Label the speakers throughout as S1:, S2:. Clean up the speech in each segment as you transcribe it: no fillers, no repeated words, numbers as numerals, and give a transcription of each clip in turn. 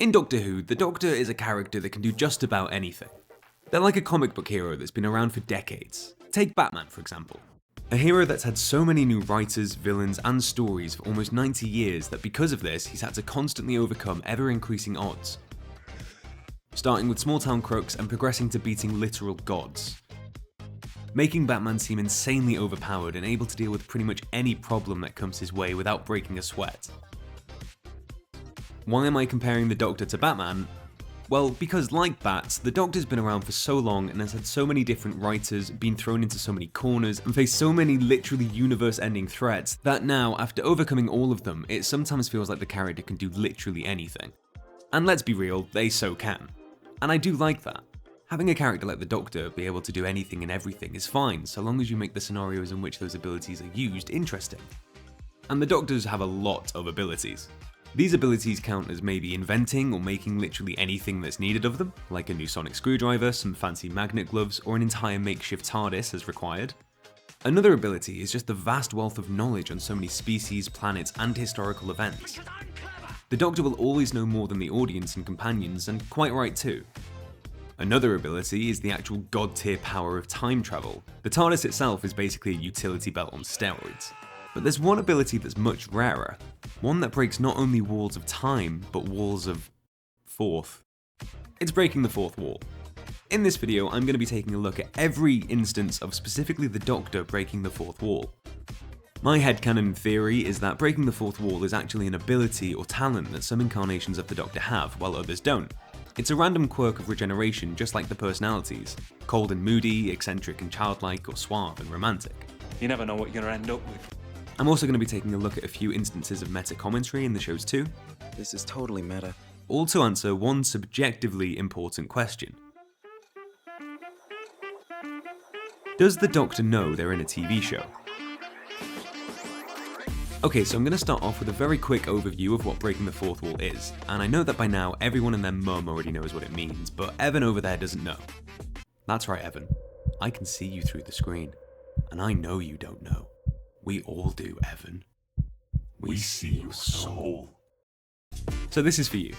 S1: In Doctor Who, the Doctor is a character that can do just about anything. They're like a comic book hero that's been around for decades. Take Batman, for example. A hero that's had so many new writers, villains, and stories for almost 90 years that because of this, he's had to constantly overcome ever-increasing odds. Starting with small-town crooks and progressing to beating literal gods. Making Batman seem insanely overpowered and able to deal with pretty much any problem that comes his way without breaking a sweat. Why am I comparing the Doctor to Batman? Well, because like Bats, the Doctor's been around for so long and has had so many different writers, been thrown into so many corners, and faced so many literally universe-ending threats that now, after overcoming all of them, it sometimes feels like the character can do literally anything. And let's be real, they so can. And I do like that. Having a character like the Doctor be able to do anything and everything is fine, so long as you make the scenarios in which those abilities are used interesting. And the Doctors have a lot of abilities. These abilities count as maybe inventing or making literally anything that's needed of them, like a new sonic screwdriver, some fancy magnet gloves, or an entire makeshift TARDIS as required. Another ability is just the vast wealth of knowledge on so many species, planets, and historical events. The Doctor will always know more than the audience and companions, and quite right too. Another ability is the actual god-tier power of time travel. The TARDIS itself is basically a utility belt on steroids. But there's one ability that's much rarer, one that breaks not only walls of time, but walls of fourth. It's breaking the fourth wall. In this video, I'm going to be taking a look at every instance of specifically the Doctor breaking the fourth wall. My headcanon theory is that breaking the fourth wall is actually an ability or talent that some incarnations of the Doctor have, while others don't. It's a random quirk of regeneration, just like the personalities, cold and moody, eccentric and childlike, or suave and romantic.
S2: You never know what you're going to end up with.
S1: I'm also going to be taking a look at a few instances of meta commentary in the shows too.
S3: This is totally meta.
S1: All to answer one subjectively important question. Does the Doctor know they're in a TV show? Okay, so I'm going to start off with a very quick overview of what breaking the fourth wall is, and I know that by now everyone and their mum already knows what it means, but Evan over there doesn't know. That's right, Evan. I can see you through the screen, and I know you don't know. We all do, Evan. We see your soul. So this is for you.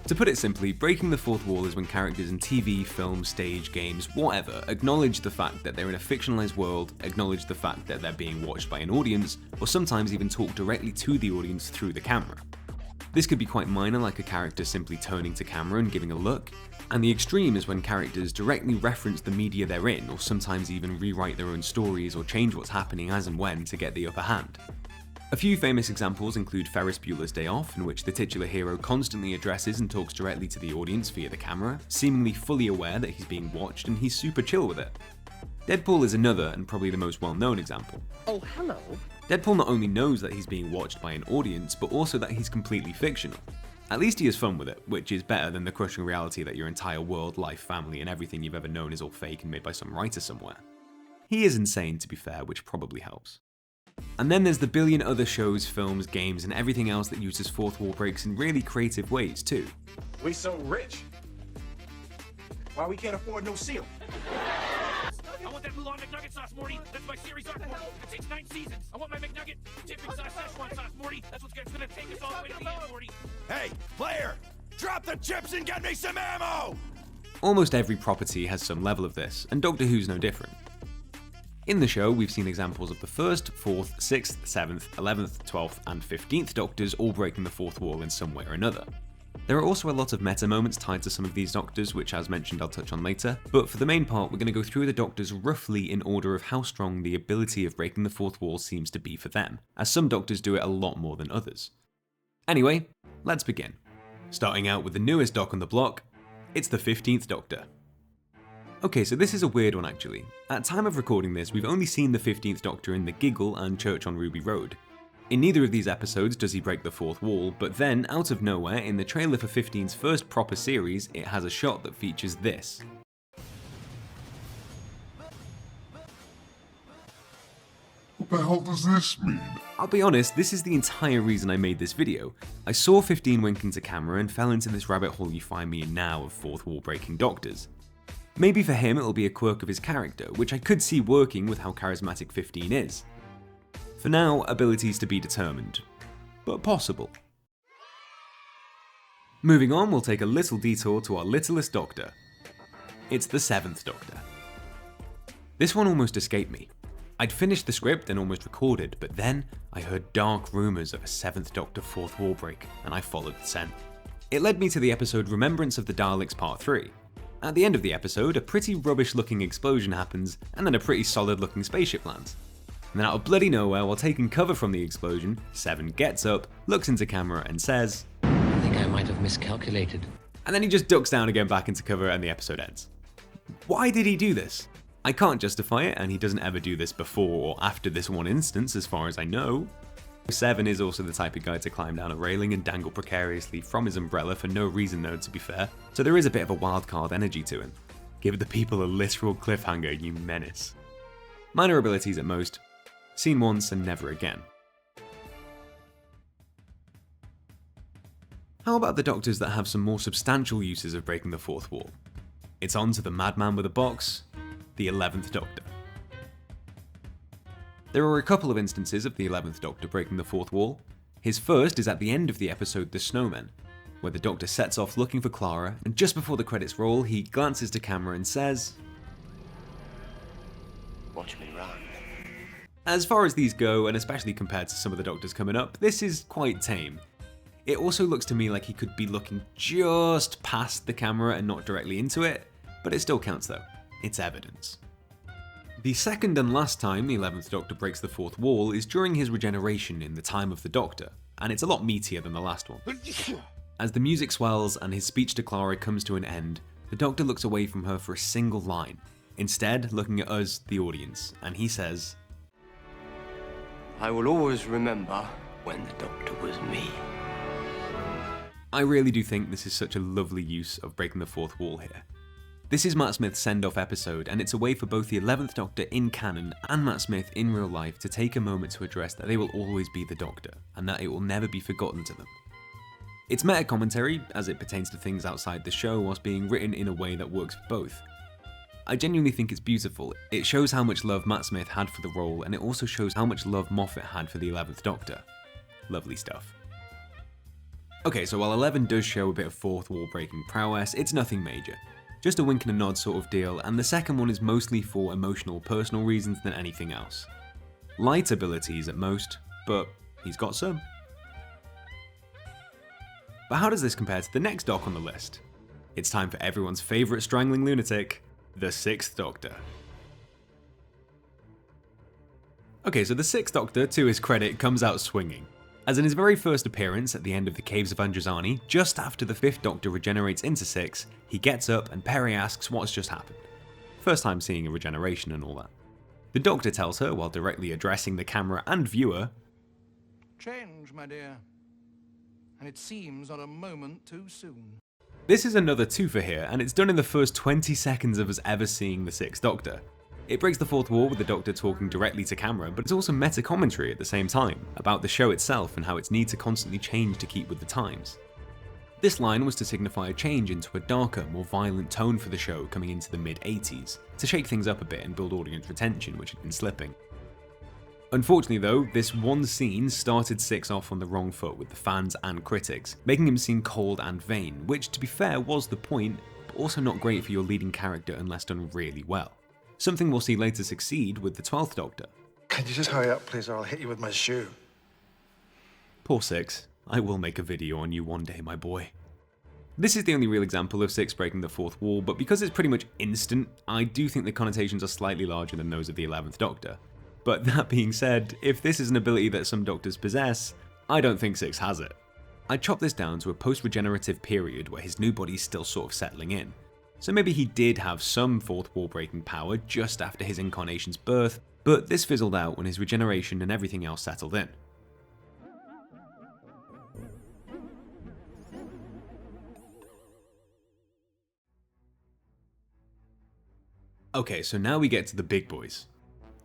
S1: To put it simply, breaking the fourth wall is when characters in TV, film, stage, games, whatever, acknowledge the fact that they're in a fictionalized world, acknowledge the fact that they're being watched by an audience, or sometimes even talk directly to the audience through the camera. This could be quite minor, like a character simply turning to camera and giving a look, and the extreme is when characters directly reference the media they're in, or sometimes even rewrite their own stories or change what's happening as and when to get the upper hand. A few famous examples include Ferris Bueller's Day Off, in which the titular hero constantly addresses and talks directly to the audience via the camera, seemingly fully aware that he's being watched and he's super chill with it. Deadpool is another and probably the most well-known example.
S4: Oh, hello.
S1: Deadpool not only knows that he's being watched by an audience, but also that he's completely fictional. At least he has fun with it, which is better than the crushing reality that your entire world, life, family, and everything you've ever known is all fake and made by some writer somewhere. He is insane, to be fair, which probably helps. And then there's the billion other shows, films, games, and everything else that uses fourth wall breaks in really creative ways too.
S5: We so rich. Why we can't afford no seal?
S6: I want that blue on McNugget sauce, Morty. That's my series arc, Morty. It takes 9 seasons. I want my McNugget dipping sauce, Szechuan sauce, Morty. That's what's gonna take us all the way to the end, Morty.
S5: Hey, player! Drop the chips and get me some ammo!
S1: Almost every property has some level of this, and Doctor Who's no different. In the show, we've seen examples of the 1st, 4th, 6th, 7th, 11th, 12th, and 15th Doctors all breaking the fourth wall in some way or another. There are also a lot of meta moments tied to some of these Doctors, which as mentioned I'll touch on later, but for the main part we're going to go through the Doctors roughly in order of how strong the ability of breaking the fourth wall seems to be for them, as some Doctors do it a lot more than others. Anyway, let's begin. Starting out with the newest Doc on the block, it's the 15th Doctor. Okay, so this is a weird one actually. At time of recording this, we've only seen the 15th Doctor in The Giggle and Church on Ruby Road. In neither of these episodes does he break the fourth wall, but then, out of nowhere, in the trailer for 15's first proper series, it has a shot that features this.
S7: What the hell does this mean?
S1: I'll be honest, this is the entire reason I made this video. I saw 15 wink into camera and fell into this rabbit hole you find me in now of fourth wall breaking Doctors. Maybe for him it'll be a quirk of his character, which I could see working with how charismatic 15 is. For now, abilities to be determined, but possible. Moving on, we'll take a little detour to our littlest Doctor. It's the 7th Doctor. This one almost escaped me. I'd finished the script and almost recorded, but then I heard dark rumours of a 7th Doctor fourth wall break, and I followed the scent. It led me to the episode Remembrance of the Daleks Part 3. At the end of the episode, a pretty rubbish looking explosion happens, and then a pretty solid looking spaceship lands. And then out of bloody nowhere, while taking cover from the explosion, Seven gets up, looks into camera and says,
S4: I think I might have miscalculated.
S1: And then he just ducks down again back into cover and the episode ends. Why did he do this? I can't justify it, and he doesn't ever do this before or after this one instance as far as I know. Seven is also the type of guy to climb down a railing and dangle precariously from his umbrella for no reason though, to be fair, so there is a bit of a wildcard energy to him. Give the people a literal cliffhanger, you menace. Minor abilities at most, seen once and never again. How about the Doctors that have some more substantial uses of breaking the fourth wall? It's on to the madman with a box, the 11th Doctor. There are a couple of instances of the 11th Doctor breaking the fourth wall. His first is at the end of the episode The Snowmen, where the Doctor sets off looking for Clara, and just before the credits roll, he glances to camera and says,
S4: Watch me run.
S1: As far as these go, and especially compared to some of the Doctors coming up, this is quite tame. It also looks to me like he could be looking just past the camera and not directly into it, but it still counts though. It's evidence. The second and last time the 11th Doctor breaks the fourth wall is during his regeneration in The Time of the Doctor, and it's a lot meatier than the last one. As the music swells and his speech to Clara comes to an end, the Doctor looks away from her for a single line, instead looking at us, the audience, and he says,
S4: I will always remember when the Doctor was me.
S1: I really do think this is such a lovely use of breaking the fourth wall here. This is Matt Smith's send-off episode, and it's a way for both the 11th Doctor in canon and Matt Smith in real life to take a moment to address that they will always be the Doctor, and that it will never be forgotten to them. It's meta-commentary, as it pertains to things outside the show, whilst being written in a way that works for both. I genuinely think it's beautiful. It shows how much love Matt Smith had for the role, and it also shows how much love Moffat had for the 11th Doctor. Lovely stuff. Okay, so while 11 does show a bit of fourth wall breaking prowess, it's nothing major. Just a wink and a nod sort of deal, and the second one is mostly for emotional, personal reasons than anything else. Light abilities at most, but he's got some. But how does this compare to the next Doc on the list? It's time for everyone's favourite strangling lunatic, the 6th Doctor. Okay, so the 6th Doctor, to his credit, comes out swinging. As in his very first appearance at the end of the Caves of Androzani, just after the 5th Doctor regenerates into 6, he gets up and Peri asks what's just happened. First time seeing a regeneration and all that. The Doctor tells her, while directly addressing the camera and viewer,
S8: Change, my dear. And it seems not a moment too soon.
S1: This is another twofer here, and it's done in the first 20 seconds of us ever seeing the 6th Doctor. It breaks the fourth wall with the Doctor talking directly to camera, but it's also meta-commentary at the same time, about the show itself and how its need to constantly change to keep with the times. This line was to signify a change into a darker, more violent tone for the show coming into the mid-80s, to shake things up a bit and build audience retention, which had been slipping. Unfortunately though, this one scene started 6 off on the wrong foot with the fans and critics, making him seem cold and vain, which to be fair was the point, but also not great for your leading character unless done really well. Something we'll see later succeed with the 12th Doctor.
S5: Can you just hurry up, please, or I'll hit you with my shoe?
S1: Poor 6. I will make a video on you one day, my boy. This is the only real example of 6 breaking the fourth wall, but because it's pretty much instant, I do think the connotations are slightly larger than those of the 11th Doctor. But that being said, if this is an ability that some Doctors possess, I don't think 6 has it. I chop this down to a post-regenerative period where his new body's still sort of settling in. So maybe he did have some fourth wall breaking power just after his incarnation's birth, but this fizzled out when his regeneration and everything else settled in. Okay, so now we get to the big boys.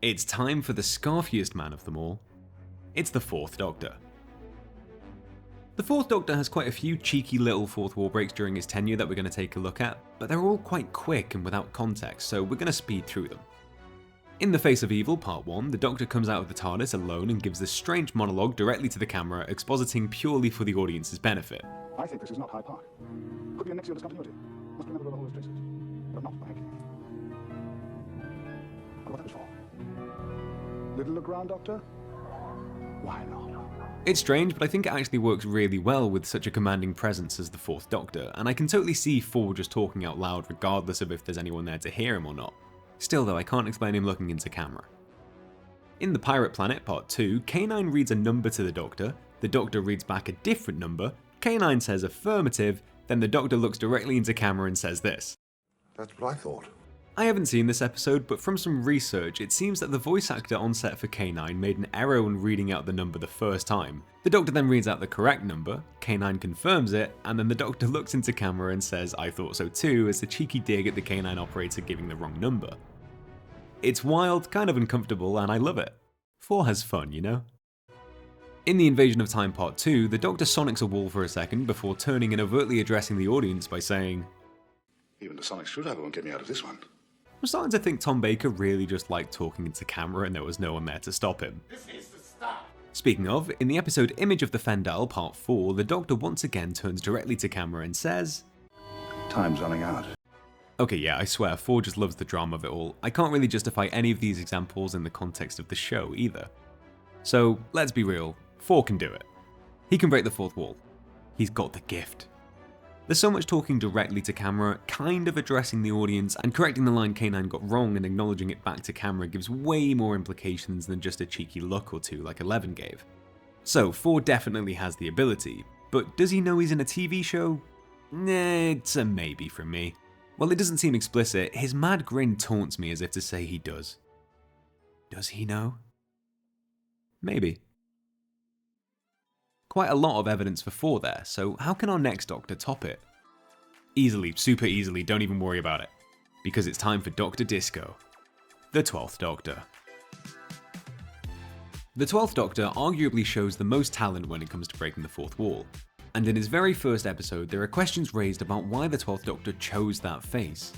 S1: It's time for the scarfiest man of them all. It's the 4th Doctor. The 4th Doctor has quite a few cheeky little fourth wall breaks during his tenure that we're going to take a look at, but they're all quite quick and without context, so we're going to speed through them. In The Face of Evil Part 1, the Doctor comes out of the TARDIS alone and gives this strange monologue directly to the camera, expositing purely for the audience's benefit.
S9: I think this is not Hyde Park. Could be a Nixie discontinuity. Must remember where the hole is traced. But not by hanging. Wonder what that was for. Little look round, Doctor? Why not?
S1: It's strange, but I think it actually works really well with such a commanding presence as the Fourth Doctor, and I can totally see 4 just talking out loud regardless of if there's anyone there to hear him or not. Still though, I can't explain him looking into camera. In The Pirate Planet Part 2, K9 reads a number to the Doctor reads back a different number, K9 says affirmative, then the Doctor looks directly into camera and says this.
S7: That's what I thought.
S1: I haven't seen this episode, but from some research, it seems that the voice actor on set for K9 made an error when reading out the number the first time. The Doctor then reads out the correct number, K9 confirms it, and then the Doctor looks into camera and says, I thought so too, as a cheeky dig at the K9 operator giving the wrong number. It's wild, kind of uncomfortable, and I love it. 4 has fun, you know? In The Invasion of Time Part 2, the Doctor sonics a wall for a second before turning and overtly addressing the audience by saying,
S7: Even the sonic screwdriver won't get me out of this one.
S1: I'm starting to think Tom Baker really just liked talking into camera and there was no one there to stop him.
S5: This needs to stop.
S1: Speaking of, in the episode Image of the Fendal Part 4, the Doctor once again turns directly to camera and says,
S9: Time's running out.
S1: Okay, yeah, I swear, 4 just loves the drama of it all. I can't really justify any of these examples in the context of the show either. So, let's be real, 4 can do it. He can break the fourth wall. He's got the gift. There's so much talking directly to camera, kind of addressing the audience, and correcting the line K9 got wrong and acknowledging it back to camera gives way more implications than just a cheeky look or two like 11 gave. So, 4 definitely has the ability, but does he know he's in a TV show? Nah, it's a maybe from me. While it doesn't seem explicit, his mad grin taunts me as if to say he does. Does he know? Maybe. Quite a lot of evidence for 4 there, so how can our next Doctor top it? Easily, super easily, don't even worry about it. Because it's time for Dr. Disco, the 12th Doctor. The 12th Doctor arguably shows the most talent when it comes to breaking the fourth wall. And in his very first episode, there are questions raised about why the 12th Doctor chose that face.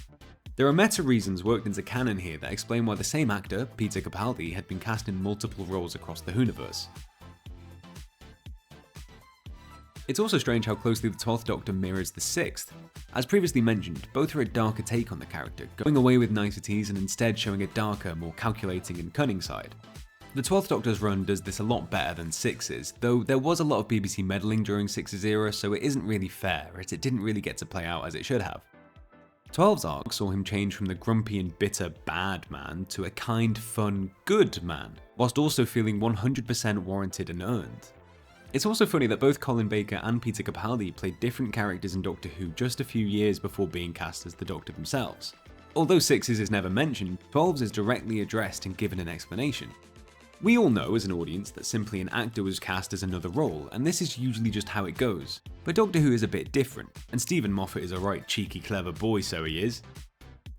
S1: There are meta reasons worked into canon here that explain why the same actor, Peter Capaldi, had been cast in multiple roles across the Whoniverse. It's also strange how closely the 12th Doctor mirrors the 6th. As previously mentioned, both are a darker take on the character, going away with niceties and instead showing a darker, more calculating and cunning side. The 12th Doctor's run does this a lot better than 6's, though there was a lot of BBC meddling during 6's era, so it isn't really fair, as it didn't really get to play out as it should have. 12's arc saw him change from the grumpy and bitter bad man to a kind, fun, good man, whilst also feeling 100% warranted and earned. It's also funny that both Colin Baker and Peter Capaldi played different characters in Doctor Who just a few years before being cast as the Doctor themselves. Although 6's is never mentioned, 12's is directly addressed and given an explanation. We all know as an audience that simply an actor was cast as another role, and this is usually just how it goes. But Doctor Who is a bit different, and Stephen Moffat is a right cheeky clever boy, so he is.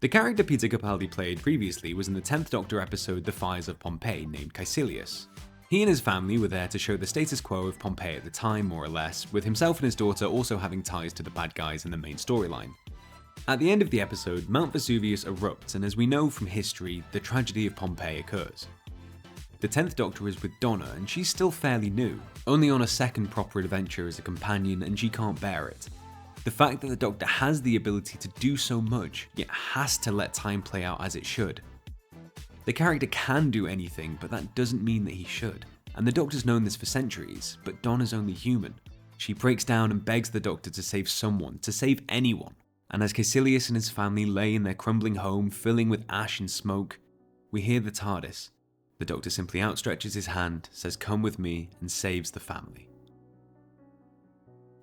S1: The character Peter Capaldi played previously was in the 10th Doctor episode The Fires of Pompeii named Caecilius. He and his family were there to show the status quo of Pompeii at the time, more or less, with himself and his daughter also having ties to the bad guys in the main storyline. At the end of the episode, Mount Vesuvius erupts, and as we know from history, the tragedy of Pompeii occurs. The 10th Doctor is with Donna, and she's still fairly new, only on a second proper adventure as a companion, and she can't bear it. The fact that the Doctor has the ability to do so much, yet has to let time play out as it should. The character can do anything, but that doesn't mean that he should. And the Doctor's known this for centuries, but Donna's only human. She breaks down and begs the Doctor to save someone, to save anyone. And as Caecilius and his family lay in their crumbling home, filling with ash and smoke, we hear the TARDIS. The Doctor simply outstretches his hand, says come with me, and saves the family.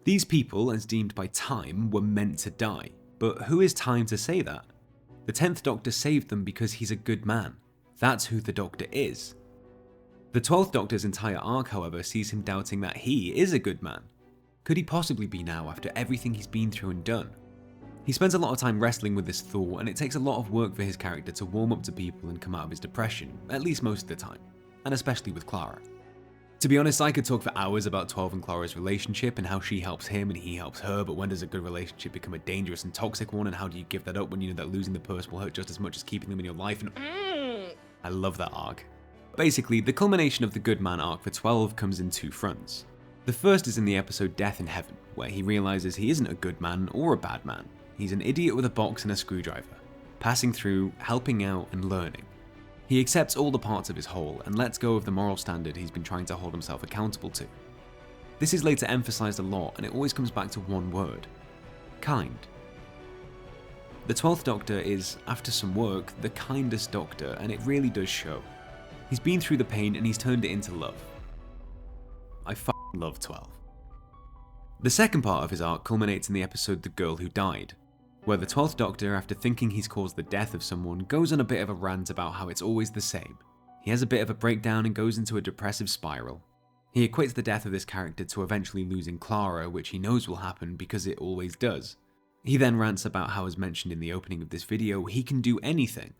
S1: These people, as deemed by time, were meant to die. But who is time to say that? The 10th Doctor saved them because he's a good man. That's who the Doctor is. The 12th Doctor's entire arc, however, sees him doubting that he is a good man. Could he possibly be now after everything he's been through and done? He spends a lot of time wrestling with this thought, and it takes a lot of work for his character to warm up to people and come out of his depression, at least most of the time, and especially with Clara. To be honest, I could talk for hours about 12 and Clara's relationship and how she helps him and he helps her, but when does a good relationship become a dangerous and toxic one, and how do you give that up when you know that losing the person will hurt just as much as keeping them in your life? And I love that arc. Basically, the culmination of the good man arc for 12 comes in two fronts. The first is in the episode Death in Heaven, where he realizes he isn't a good man or a bad man. He's an idiot with a box and a screwdriver, passing through, helping out, and learning. He accepts all the parts of his whole and lets go of the moral standard he's been trying to hold himself accountable to. This is later emphasized a lot, and it always comes back to one word: kind. The 12th Doctor is, after some work, the kindest Doctor, and it really does show. He's been through the pain and he's turned it into love. I f***ing love 12. The second part of his arc culminates in the episode The Girl Who Died, where the 12th Doctor, after thinking he's caused the death of someone, goes on a bit of a rant about how it's always the same. He has a bit of a breakdown and goes into a depressive spiral. He equates the death of this character to eventually losing Clara, which he knows will happen because it always does. He then rants about how, as mentioned in the opening of this video, he can do anything.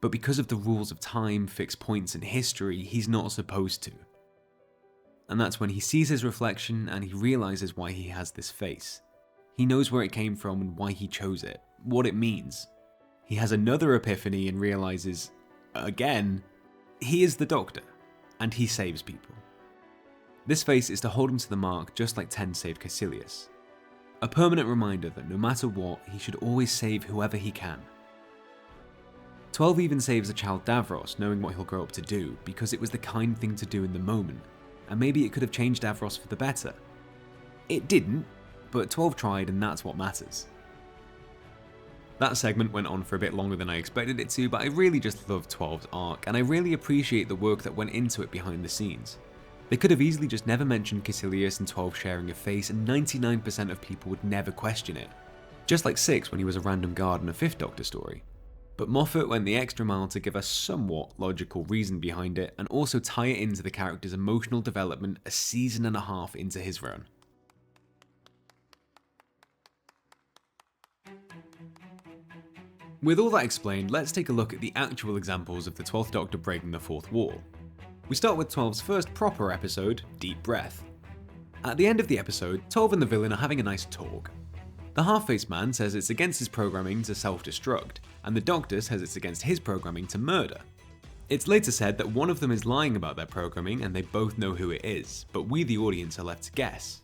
S1: But because of the rules of time, fixed points, and history, he's not supposed to. And that's when he sees his reflection and he realizes why he has this face. He knows where it came from and why he chose it, what it means. He has another epiphany and realizes, again, he is the Doctor, and he saves people. This face is to hold him to the mark just like 10 saved Caecilius. A permanent reminder that no matter what, he should always save whoever he can. 12 even saves a child Davros, knowing what he'll grow up to do, because it was the kind thing to do in the moment, and maybe it could have changed Davros for the better. It didn't, but 12 tried, and that's what matters. That segment went on for a bit longer than I expected it to, but I really just love 12's arc, and I really appreciate the work that went into it behind the scenes. They could have easily just never mentioned Caecilius and 12 sharing a face, and 99% of people would never question it. Just like 6 when he was a random guard in a 5th Doctor story. But Moffat went the extra mile to give us somewhat logical reason behind it, and also tie it into the character's emotional development a season and a half into his run. With all that explained, let's take a look at the actual examples of the 12th Doctor breaking the 4th wall. We start with 12's first proper episode, Deep Breath. At the end of the episode, 12 and the villain are having a nice talk. The half-faced man says it's against his programming to self-destruct, and the Doctor says it's against his programming to murder. It's later said that one of them is lying about their programming and they both know who it is, but we the audience are left to guess.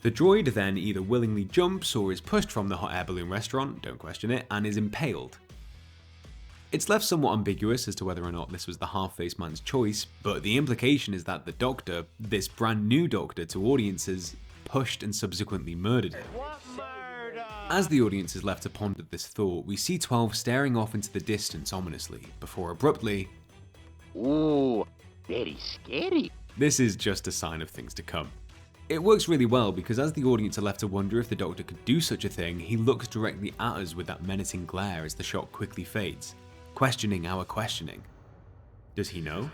S1: The droid then either willingly jumps or is pushed from the hot air balloon restaurant, don't question it, and is impaled. It's left somewhat ambiguous as to whether or not this was the half-faced man's choice, but the implication is that the Doctor, this brand new Doctor to audiences, pushed and subsequently murdered him. As the audience is left to ponder this thought, we see 12 staring off into the distance ominously, before abruptly,
S10: "Ooh, very scary."
S1: This is just a sign of things to come. It works really well because as the audience are left to wonder if the Doctor could do such a thing, he looks directly at us with that menacing glare as the shot quickly fades, questioning our questioning. Does he know?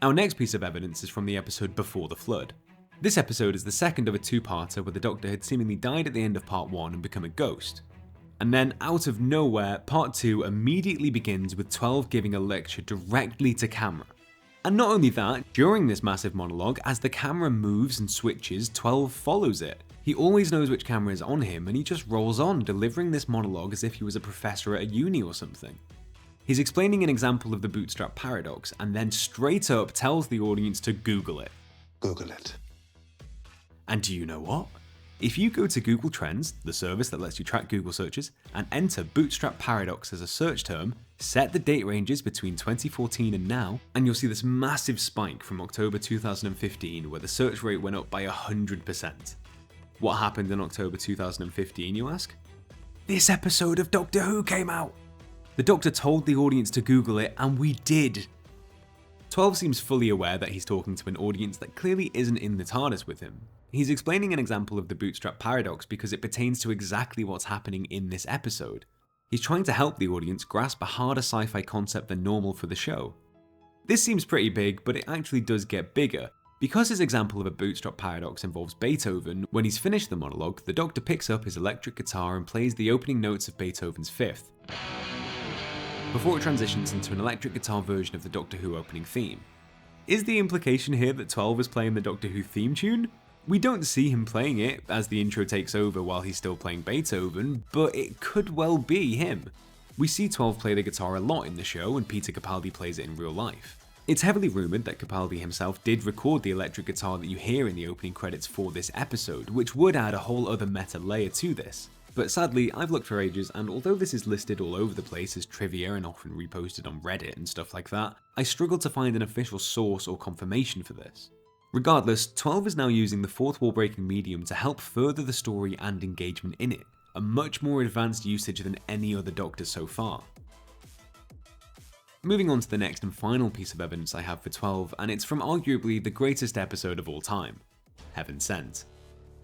S1: Our next piece of evidence is from the episode Before the Flood. This episode is the second of a two-parter where the Doctor had seemingly died at the end of part 1 and become a ghost. And then, out of nowhere, part 2 immediately begins with 12 giving a lecture directly to camera. And not only that, during this massive monologue, as the camera moves and switches, 12 follows it. He always knows which camera is on him and he just rolls on, delivering this monologue as if he was a professor at a uni or something. He's explaining an example of the bootstrap paradox and then straight up tells the audience to Google it.
S7: Google it.
S1: And do you know what? If you go to Google Trends, the service that lets you track Google searches, and enter bootstrap paradox as a search term, set the date ranges between 2014 and now, and you'll see this massive spike from October 2015 where the search rate went up by 100%. What happened in October 2015, you ask? This episode of Doctor Who came out! The Doctor told the audience to Google it, and we did! 12 seems fully aware that he's talking to an audience that clearly isn't in the TARDIS with him. He's explaining an example of the bootstrap paradox because it pertains to exactly what's happening in this episode. He's trying to help the audience grasp a harder sci-fi concept than normal for the show. This seems pretty big, but it actually does get bigger. Because his example of a bootstrap paradox involves Beethoven, when he's finished the monologue, the Doctor picks up his electric guitar and plays the opening notes of Beethoven's Fifth, before it transitions into an electric guitar version of the Doctor Who opening theme. Is the implication here that 12 is playing the Doctor Who theme tune? We don't see him playing it as the intro takes over while he's still playing Beethoven, but it could well be him. We see 12 play the guitar a lot in the show and Peter Capaldi plays it in real life. It's heavily rumoured that Capaldi himself did record the electric guitar that you hear in the opening credits for this episode, which would add a whole other meta layer to this. But sadly, I've looked for ages, and although this is listed all over the place as trivia and often reposted on Reddit and stuff like that, I struggled to find an official source or confirmation for this. Regardless, 12 is now using the fourth wall breaking medium to help further the story and engagement in it, a much more advanced usage than any other Doctor so far. Moving on to the next and final piece of evidence I have for 12, and it's from arguably the greatest episode of all time, Heaven Sent.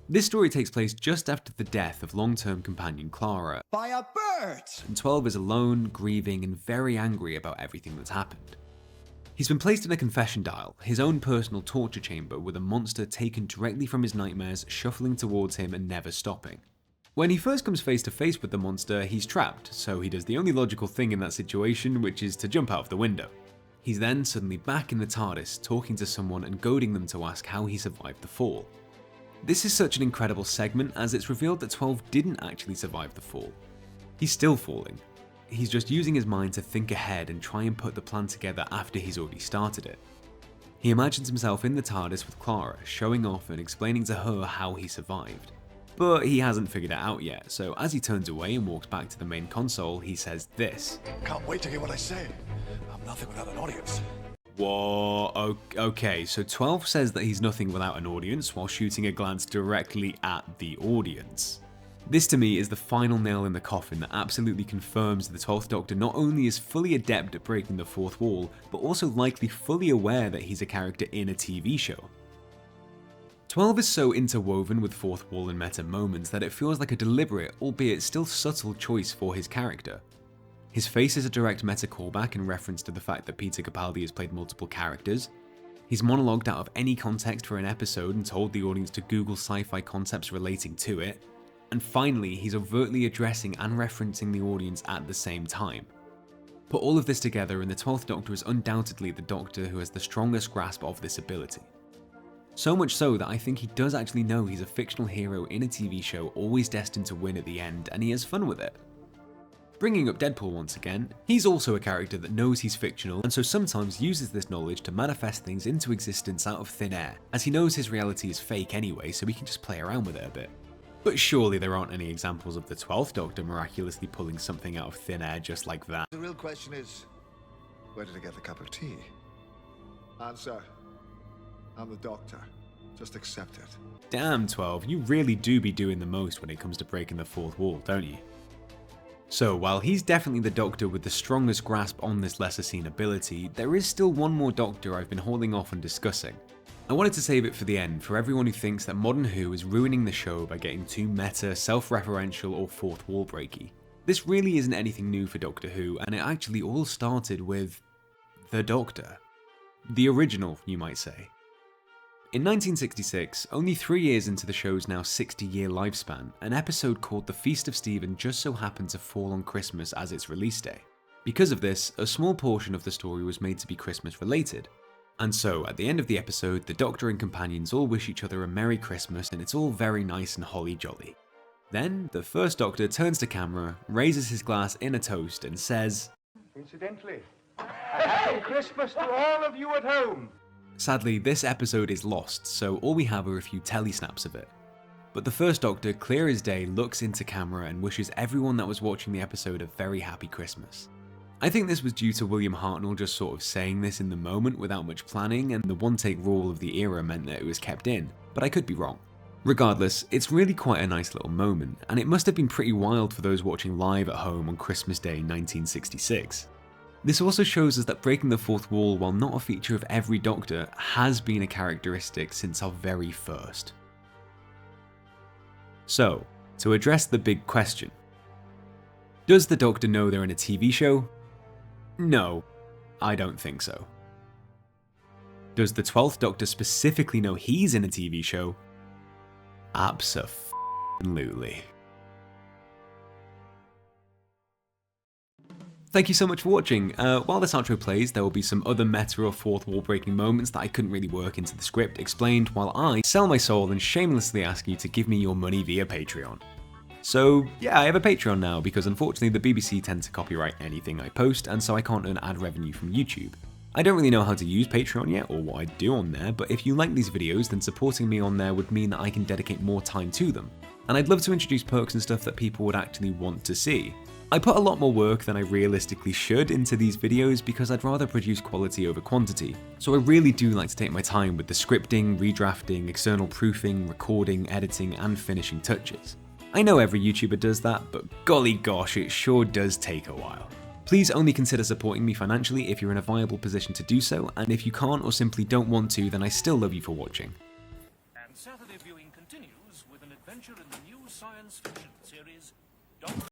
S1: This story takes place just after the death of long-term companion Clara,
S11: by a bird!
S1: And 12 is alone, grieving, and very angry about everything that's happened. He's been placed in a confession dial, his own personal torture chamber with a monster taken directly from his nightmares shuffling towards him and never stopping. When he first comes face to face with the monster, he's trapped, so he does the only logical thing in that situation, which is to jump out of the window. He's then suddenly back in the TARDIS, talking to someone and goading them to ask how he survived the fall. This is such an incredible segment, as it's revealed that 12 didn't actually survive the fall. He's still falling. He's just using his mind to think ahead and try and put the plan together after he's already started it. He imagines himself in the TARDIS with Clara, showing off and explaining to her how he survived. But he hasn't figured it out yet, so as he turns away and walks back to the main console, he says this.
S12: Can't wait to hear what I say. I'm nothing without an audience.
S1: Whoa, okay, so 12 says that he's nothing without an audience while shooting a glance directly at the audience. This to me is the final nail in the coffin that absolutely confirms the 12th Doctor not only is fully adept at breaking the fourth wall, but also likely fully aware that he's a character in a TV show. 12 is so interwoven with fourth wall and meta moments that it feels like a deliberate, albeit still subtle choice for his character. His face is a direct meta callback in reference to the fact that Peter Capaldi has played multiple characters. He's monologued out of any context for an episode and told the audience to Google sci-fi concepts relating to it. And finally, he's overtly addressing and referencing the audience at the same time. Put all of this together and the 12th Doctor is undoubtedly the Doctor who has the strongest grasp of this ability. So much so that I think he does actually know he's a fictional hero in a TV show always destined to win at the end, and he has fun with it. Bringing up Deadpool once again, he's also a character that knows he's fictional and so sometimes uses this knowledge to manifest things into existence out of thin air, as he knows his reality is fake anyway, so he can just play around with it a bit. But surely there aren't any examples of the 12th Doctor miraculously pulling something out of thin air just like that.
S12: The real question is, where did I get the cup of tea? Answer, I'm the Doctor. Just accept it.
S1: Damn 12, you really do be doing the most when it comes to breaking the fourth wall, don't you? So while he's definitely the Doctor with the strongest grasp on this lesser seen ability, there is still one more Doctor I've been holding off on discussing. I wanted to save it for the end for everyone who thinks that Modern Who is ruining the show by getting too meta, self-referential or fourth wall breaky. This really isn't anything new for Doctor Who, and it actually all started with the Doctor. The original, you might say. In 1966, only 3 years into the show's now 60-year lifespan, an episode called The Feast of Stephen just so happened to fall on Christmas as its release day. Because of this, a small portion of the story was made to be Christmas related. And so, at the end of the episode, the Doctor and companions all wish each other a Merry Christmas and it's all very nice and holly jolly. Then, the first Doctor turns to camera, raises his glass in a toast and says,
S5: Incidentally, a Happy Christmas to all of you at home.
S1: Sadly, this episode is lost, so all we have are a few telesnaps of it. But the first Doctor, clear as day, looks into camera and wishes everyone that was watching the episode a very happy Christmas. I think this was due to William Hartnell just sort of saying this in the moment without much planning, and the one-take rule of the era meant that it was kept in, but I could be wrong. Regardless, it's really quite a nice little moment, and it must have been pretty wild for those watching live at home on Christmas Day 1966. This also shows us that breaking the fourth wall, while not a feature of every Doctor, has been a characteristic since our very first. So, to address the big question. Does the Doctor know they're in a TV show? No, I don't think so. Does the 12th Doctor specifically know he's in a TV show? Abso-f***ing-lutely. Thank you so much for watching. While this outro plays, there will be some other meta or fourth wall breaking moments that I couldn't really work into the script explained while I sell my soul and shamelessly ask you to give me your money via Patreon. So yeah, I have a Patreon now because unfortunately the BBC tend to copyright anything I post and so I can't earn ad revenue from YouTube. I don't really know how to use Patreon yet or what I do on there, but if you like these videos, then supporting me on there would mean that I can dedicate more time to them. And I'd love to introduce perks and stuff that people would actually want to see. I put a lot more work than I realistically should into these videos because I'd rather produce quality over quantity. So I really do like to take my time with the scripting, redrafting, external proofing, recording, editing, and finishing touches. I know every YouTuber does that, but golly gosh, it sure does take a while. Please only consider supporting me financially if you're in a viable position to do so, and if you can't or simply don't want to, then I still love you for watching.
S6: And Saturday viewing continues with an adventure in the new science fiction series,